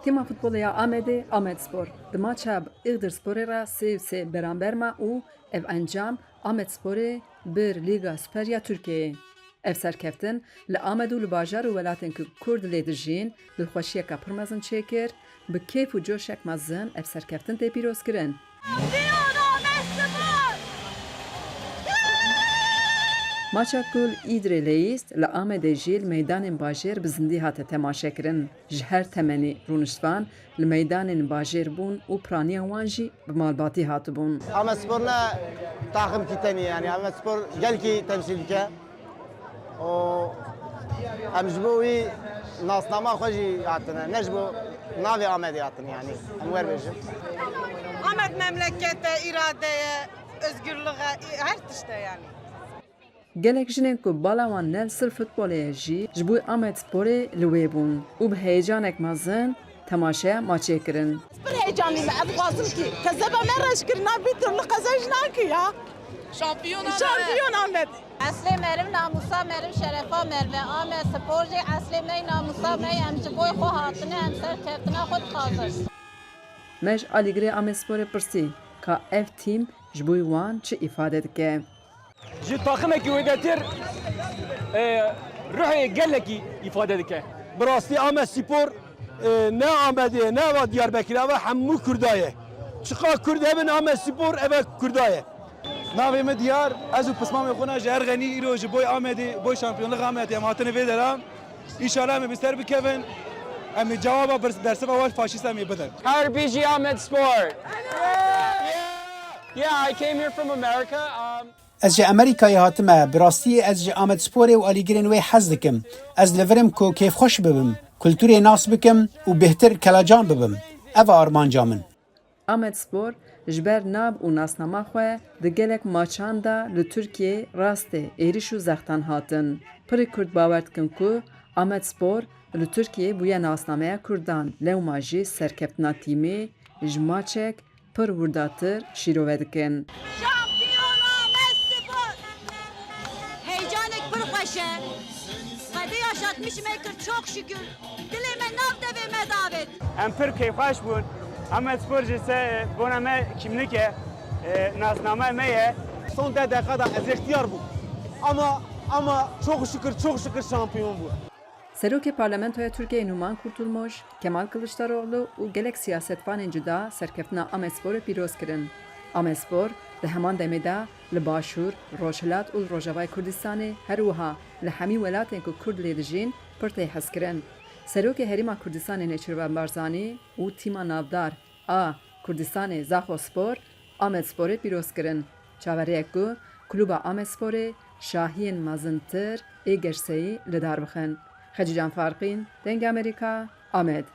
Tema futbolya Amedê Amedspor. Di maça Iğdırsporê re 3-3 beraber ma û ev encam Amedsporê bir Lîga Super ya Tirkiyeyê. Ev serkeftin li Amed û li bajar û welatên ku Kurd lê dijîn dilxweşiyeka pir mezin çêkir, bi kêf û coşek mezin ev serkeftin tê pîrozkirin. Maça kul îdirê leyîst li Amedê jî li meydanên bajêr bi zindî hate temaşekirin. Ji her temenî rûniştvan li meydanên bajêr bûn û piraniya wan jî bi malbatî hatibûn. Amedspor ne takım ki tenî yani Amedspor gelkî temsil dike. O em ji bo wî nasnama xwe jî hatine ne ji bo navê Amedê hatin yani em werbêjin. Amed memlekete, iradeye, özgürlüğe, her tişte yani. Gelek jinên ku bala wan nel sir futbolê jî ji bo Amedsporê li wê bûn û bi heyecanek mezin temaşeya maçê kirin. Bir heyecanlıyım. Ez dixwazim ki tezebe me reşkirina bir türlü qezej naki ya. Şampiyon Ahmet. اصل مریم ناموسا مریم شرفا مرو آمد سپورجی اصل می ناموسا می ام جبوی خو هاتنه ام سر کتنه خود خازر Me ji alîgirê Amedsporê pirsî ka ev tîm ji bo wan çi îfade dike. Ji takımekî wêdetir ruhê gelekî îfade dike. Bi rastî Amedspor ne Amedê ne va Diyarbekirê ev hemû Kurdaye. Çiqa Kurd hebin Amedspor ev Kurdaye. Navê me Diyar, ez û pismamê xwe ne ji Erxenî îro ji boy Amedê, boy şampiyonluğa Amedê em hatine vê deram. İnşallah em ê bi ser bikevin, em ê cewaba derseva wal faşîst em ê bidin. RPG Amedspor. Yeah, I came here from America. Ez ji Amerîkayê hatime, bi rastî ez ji Amedsporê û alîgirên wê hez dikim. Ez li virim ku kêfxweş bibim, kulturê nas bikim û bêhtir kelecan bibim. Ev e armanca min. Amedspor ji ber nav û nasnama xwe di gelek maçan da li Tirkiyeyê rastê êriş û zextan hatin. Pirê Kurd bawer dikin ku Amedspor li Tirkiyeyê bûye nasnameya Kurdan lewma jî serkeftina tîmê ji maçek pir wirdatir şîrove dikin. Şampiyon Amedspor heyecanek bir hoşe hadi yaşatmış mekir çok şükür dilime nav devime davet Em pir kêfxweş bûn. Amedspor ji se bona me kimlik e nasname me ye. Son 10 dakikada ez ihtiyar bû. Ama çok şükür şampiyon bû. Serokê Parlamentoya Tirkiyeyê Numan Kurtulmuş, Kemal Kılıçdaroğlu û gelek siyasetvanên cuda serkeftina Amedsporê pîroz kirin. Amedspor di heman demê de li Başûr, Rojhilat û Rojavayê Kurdistanê her wiha li hemî welatên ku Kurd lê dijîn pir tê hez kirin. Serokê Herêma Kurdistanê Nêçîrvan Barzanî û tîma navdar a Kurdistanê Zaxospor Amedsporê pîroz kirin. Çavereyek ku Kluba Amedsporê şahiyên mezintir ê geşseyî li dar bixin. Xecican Farqîn, Deng Amerîka, Amed.